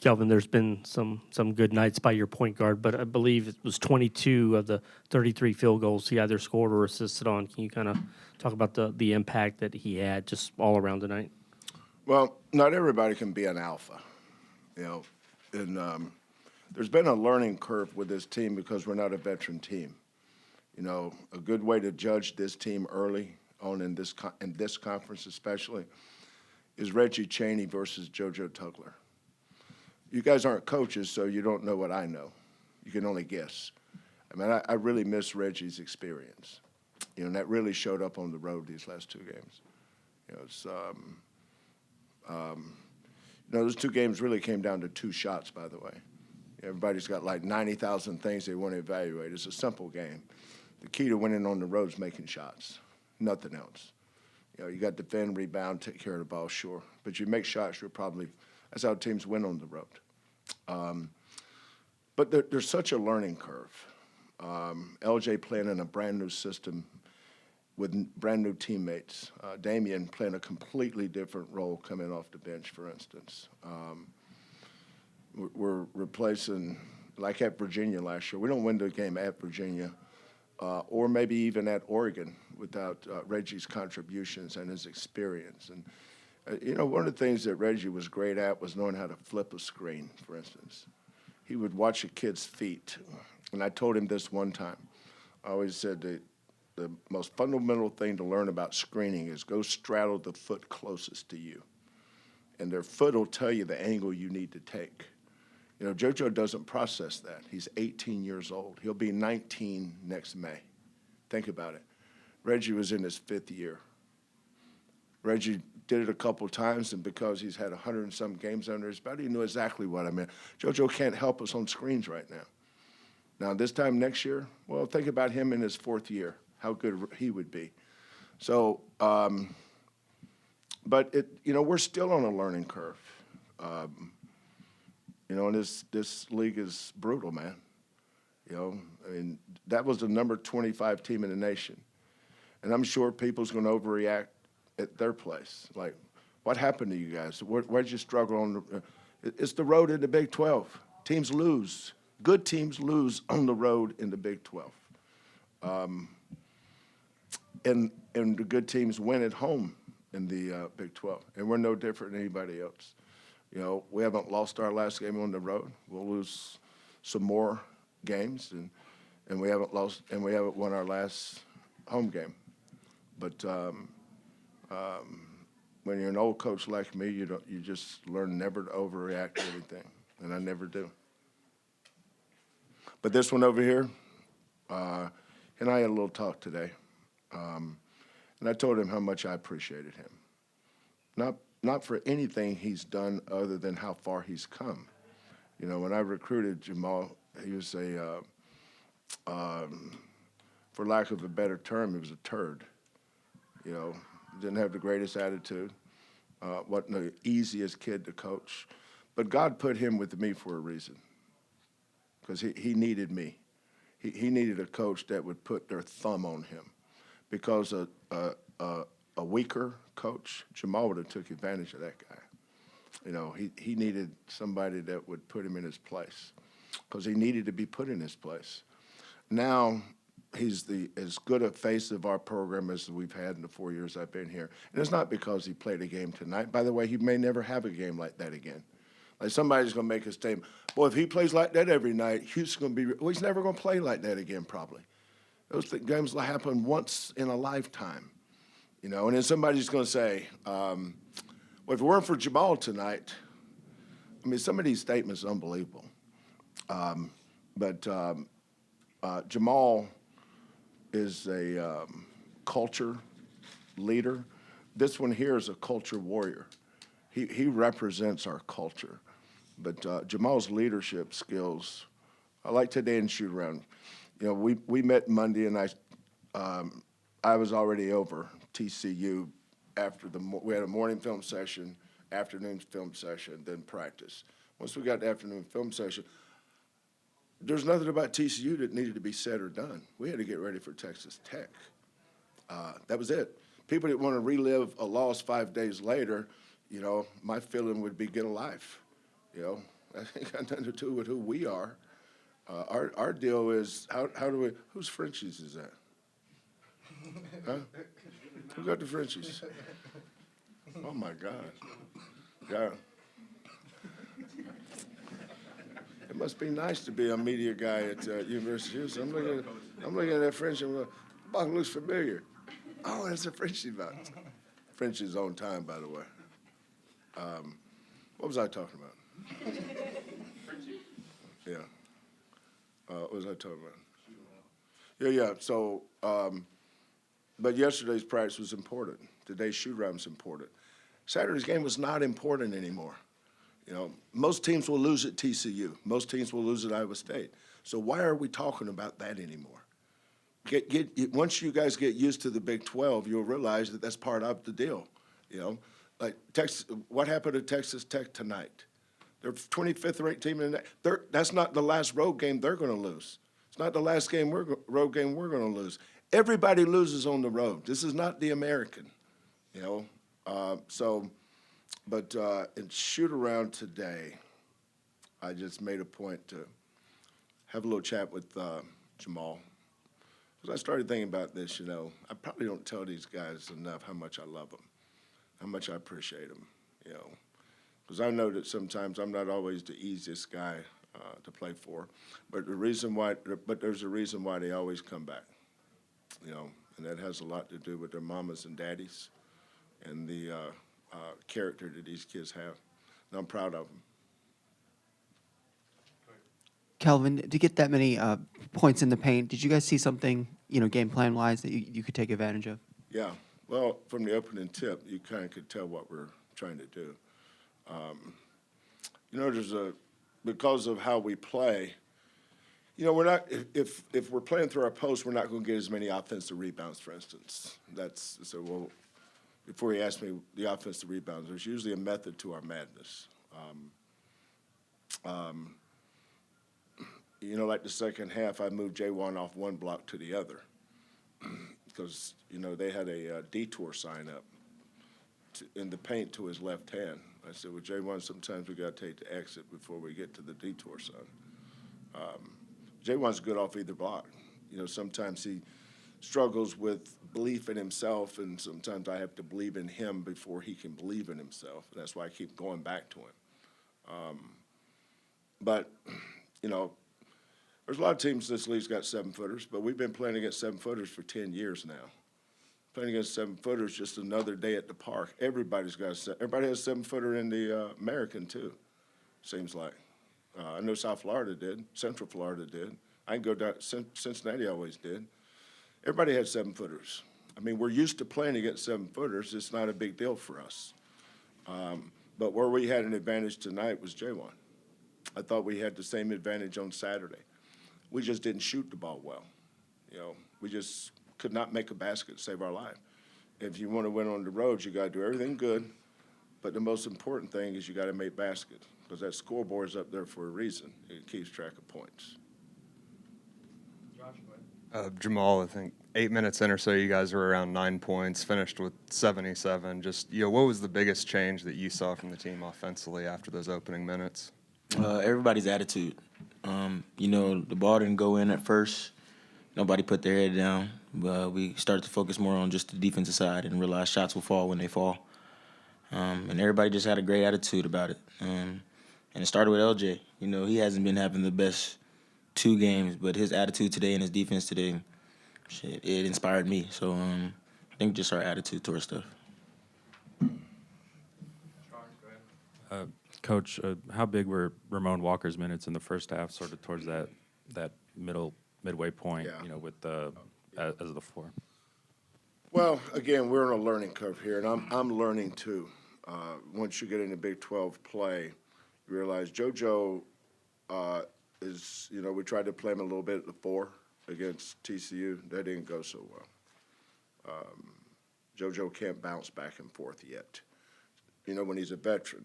Kelvin, there's been some good nights by your point guard, but I believe it was 22 of the 33 field goals he either scored or assisted on. Can you kind of talk about the impact that he had just all around tonight? Well, not everybody can be an alpha, you know, and there's been a learning curve with this team because we're not a veteran team. You know, a good way to judge this team early on in this conference especially is Reggie Chaney versus JoJo Tucker. You guys aren't coaches, so you don't know what I know. You can only guess. I mean, I really miss Reggie's experience. You know, and that really showed up on the road these last two games. You know, it's, those two games really came down to two shots, by the way. Everybody's got like 90,000 things they want to evaluate. It's a simple game. The key to winning on the road is making shots, nothing else. You know, you got to defend, rebound, take care of the ball, sure. But you make shots, that's how teams win on the road. But there's such a learning curve. LJ playing in a brand new system with brand new teammates. Damian playing a completely different role coming off the bench, for instance. We're replacing, like at Virginia last year. We don't win the game at Virginia or maybe even at Oregon without Reggie's contributions and his experience. And one of the things that Reggie was great at was knowing how to flip a screen, for instance. He would watch a kid's feet. And I told him this one time. I always said that the most fundamental thing to learn about screening is go straddle the foot closest to you. And their foot will tell you the angle you need to take. You know, JoJo doesn't process that. He's 18 years old. He'll be 19 next May. Think about it. Reggie was in his 5th year. Reggie did it a couple times, and because he's had 100 and some games under his belt, he knew exactly what I meant. JoJo can't help us on screens right now. Now, this time next year, well, think about him in his 4th year, how good he would be. So, but we're still on a learning curve. And this league is brutal, man. I mean, that was the number 25 team in the nation. And I'm sure people's going to overreact at their place. Like, what happened to you guys? Where'd you struggle on? It's the road in the Big 12. Teams lose. Good teams lose on the road in the Big 12. And the good teams win at home in the Big 12. And we're no different than anybody else. We haven't lost our last game on the road. We'll lose some more games, and we haven't won our last home game. But when you're an old coach like me, you just learn never to overreact to everything, and I never do. But this one over here, and I had a little talk today, and I told him how much I appreciated him. Not for anything he's done other than how far he's come. When I recruited Jamal, he was for lack of a better term, he was a turd. Didn't have the greatest attitude, wasn't the easiest kid to coach. But God put him with me for a reason, because he needed me. He needed a coach that would put their thumb on him, because a weaker coach, Jamal would have took advantage of that guy. He needed somebody that would put him in his place, because he needed to be put in his place. Now he's as good a face of our program as we've had in the 4 years I've been here. And it's not because he played a game tonight. By the way, he may never have a game like that again. Like, somebody's going to make a statement, boy, if he plays like that every night, he's never going to play like that again, probably. Those games will happen once in a lifetime. And then somebody's going to say, well, if it weren't for Jamal tonight, I mean, some of these statements are unbelievable. But Jamal is a culture leader. This one here is a culture warrior. He represents our culture. But Jamal's leadership skills, I like today in shoot around. We met Monday, and I was already over TCU after we had a morning film session, afternoon film session, then practice. Once we got the afternoon film session, there's nothing about TCU that needed to be said or done. We had to get ready for Texas Tech. That was it. People didn't want to relive a loss 5 days later. My feeling would be get a life. That ain't got nothing to do with who we are. Our deal is how do we? Whose Frenchies is that? Huh? Who got the Frenchies? Oh my God! Yeah. It must be nice to be a media guy at University of Houston. I'm looking at that French and Buck looks familiar. Oh, that's a Frenchie box. Frenchie's on time, by the way. What was I talking about? Yeah. What was I talking about? Yeah. So, but yesterday's practice was important. Today's shoot-around was important. Saturday's game was not important anymore. You know, most teams will lose at TCU. Most teams will lose at Iowa State. So why are we talking about that anymore? Once you guys get used to the Big 12, you'll realize that that's part of the deal. You know, like Texas, what happened to Texas Tech tonight? They're 25th ranked team in that. That's not the last road game they're going to lose. It's not the last road game we're going to lose. Everybody loses on the road. This is not the American. You know, But in shoot-around today, I just made a point to have a little chat with Jamal. Because I started thinking about this, you know, I probably don't tell these guys enough how much I love them, how much I appreciate them, you know. Because I know that sometimes I'm not always the easiest guy to play for, but there's a reason why they always come back, you know, and that has a lot to do with their mamas and daddies and the character that these kids have, and I'm proud of them. Kelvin, to get that many points in the paint, did you guys see something, you know, game plan wise that you could take advantage of? Yeah, well, from the opening tip, you kind of could tell what we're trying to do. You know, because of how we play, you know, we're not, if we're playing through our post, we're not going to get as many offensive rebounds, for instance. Well, before you ask me the offensive rebounds, there's usually a method to our madness. You know, like the second half, I moved J1 off one block to the other because, you know, they had a detour sign up in the paint to his left hand. I said, well, J1, sometimes we got to take the exit before we get to the detour sign. J1's good off either block. You know, sometimes he struggles with belief in himself, and sometimes I have to believe in him before he can believe in himself. That's why I keep going back to him. But, you know, there's a lot of teams in this league's got 7-footers, but we've been playing against 7-footers for 10 years now. Playing against 7-footers, just another day at the park. Everybody has a 7-footer in the American too, seems like. I know South Florida did, Central Florida did. I can go down, Cincinnati always did. Everybody had 7-footers. I mean, we're used to playing against 7-footers. It's not a big deal for us. But where we had an advantage tonight was J1. I thought we had the same advantage on Saturday. We just didn't shoot the ball well. You know, we just could not make a basket to save our life. If you want to win on the road, you got to do everything good. But the most important thing is you got to make baskets because that scoreboard's up there for a reason. It keeps track of points. Jamal, I think 8 minutes in or so, you guys were around 9 points, finished with 77. Just, you know, what was the biggest change that you saw from the team offensively after those opening minutes? Everybody's attitude. You know, the ball didn't go in at first. Nobody put their head down. We started to focus more on just the defensive side and realize shots will fall when they fall. And everybody just had a great attitude about it. And it started with LJ. You know, he hasn't been having the best 2 games, but his attitude today and his defense today, it inspired me. So I think just our attitude towards stuff. Coach, how big were Ramon Walker's minutes in the first half, sort of towards that midway point, Yeah. you know, with as the 4? Well, again, we're on a learning curve here, and I'm learning too. Once you get into Big 12 play, you realize JoJo is, you know, we tried to play him a little bit at the 4 against TCU. That didn't go so well. JoJo can't bounce back and forth yet. You know, when he's a veteran.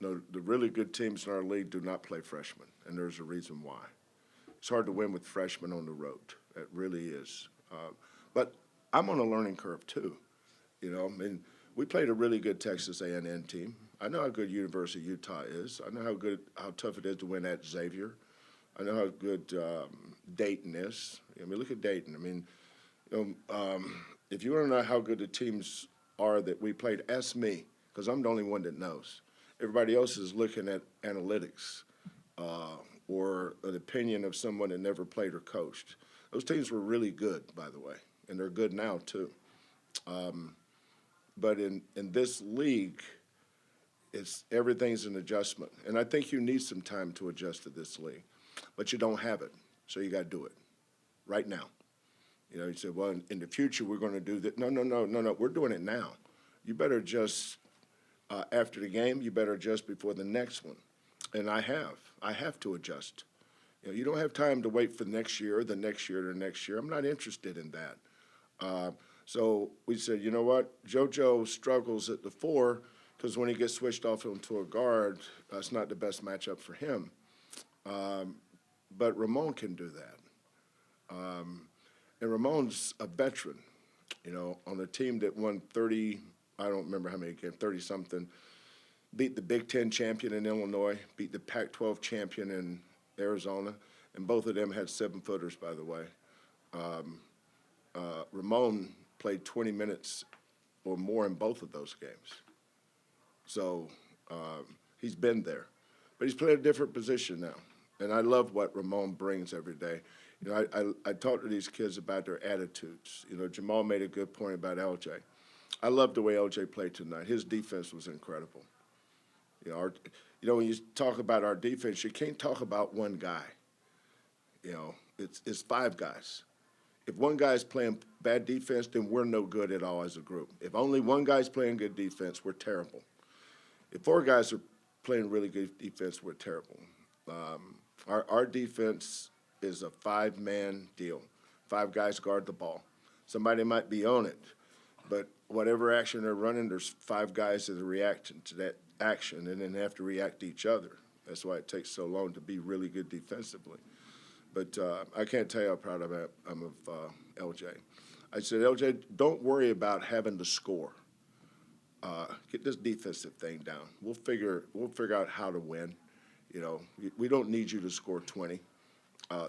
No, the really good teams in our league do not play freshmen, and there's a reason why. It's hard to win with freshmen on the road. It really is. But I'm on a learning curve too. You know, I mean, we played a really good Texas A&M team. I know how good University of Utah is. I know how tough it is to win at Xavier. I know how good Dayton is. I mean, look at Dayton. I mean, if you want to know how good the teams are that we played, ask me, because I'm the only one that knows. Everybody else is looking at analytics or an opinion of someone that never played or coached. Those teams were really good, by the way, and they're good now too. But in this league, everything's an adjustment, and I think you need some time to adjust to this league, but you don't have it, so you got to do it right now. You know, you said, well, in the future we're going to do that. No. We're doing it now. You better adjust after the game. You better adjust before the next one, and I have to adjust. You know, you don't have time to wait for next year, the next year, the next year. I'm not interested in that. So we said, you know what? JoJo struggles at the 4 because when he gets switched off into a guard, it's not the best matchup for him. But Ramon can do that. And Ramon's a veteran, you know, on a team that won 30, I don't remember how many games, 30-something, beat the Big Ten champion in Illinois, beat the Pac-12 champion in Arizona, and both of them had 7-footers, by the way. Ramon played 20 minutes or more in both of those games. So he's been there. But he's played a different position now. And I love what Ramon brings every day. You know, I talk to these kids about their attitudes. You know, Jamal made a good point about LJ. I love the way LJ played tonight. His defense was incredible. You know, when you talk about our defense, you can't talk about one guy. You know, it's 5 guys. If one guy's playing bad defense, then we're no good at all as a group. If only one guy's playing good defense, we're terrible. If 4 guys are playing really good defense, we're terrible. Our defense is a 5-man deal. 5 guys guard the ball. Somebody might be on it, but whatever action they're running, there's 5 guys that are reacting to that action and then have to react to each other. That's why it takes so long to be really good defensively. But I can't tell you how proud I am of LJ. I said, LJ, don't worry about having to score. Get this defensive thing down. We'll figure out how to win. You know, we don't need you to score 20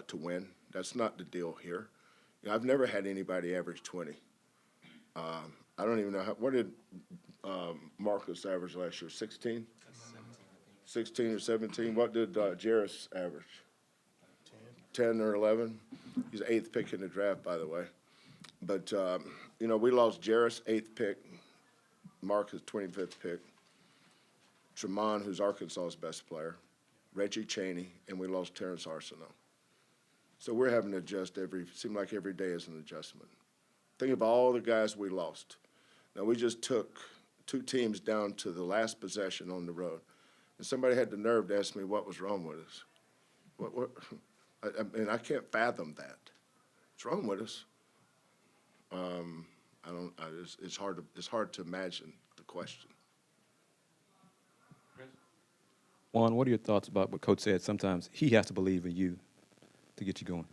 to win. That's not the deal here. You know, I've never had anybody average 20. I don't even know what did Marcus average last year? 16? 16 or 17. What did Jarris average? 10 or 11. He's the 8th pick in the draft, by the way. But you know, we lost Jarris, 8th pick. Marcus, 25th pick. Tremont, who's Arkansas's best player. Reggie Chaney, and we lost Terrence Arsenault. So we're having to adjust seem like every day is an adjustment. Think of all the guys we lost. Now, we just took 2 teams down to the last possession on the road. And somebody had the nerve to ask me what was wrong with us. I mean, I can't fathom that. What's wrong with us? It's hard to imagine the question. Juan, what are your thoughts about what Coach said? Sometimes he has to believe in you to get you going.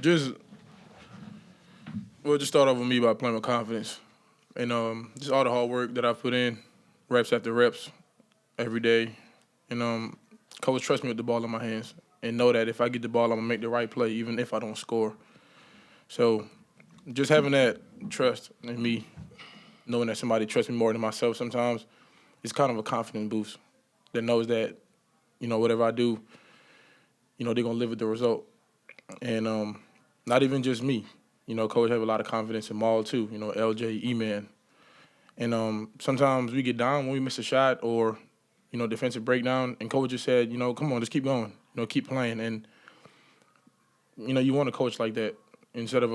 Just start off with me by playing with confidence. And just all the hard work that I put in, reps after reps, every day. And Coach trusts me with the ball in my hands and know that if I get the ball, I'm going to make the right play, even if I don't score. So just having that trust in me, knowing that somebody trusts me more than myself sometimes, it's kind of a confidence boost that knows that, you know, whatever I do, you know, they're going to live with the result. And not even just me. You know, Coach have a lot of confidence in Maul, too, you know, LJ, E-Man. And sometimes we get down when we miss a shot or, you know, defensive breakdown, and Coach just said, you know, come on, just keep going, you know, keep playing. And, you know, you want a coach like that instead of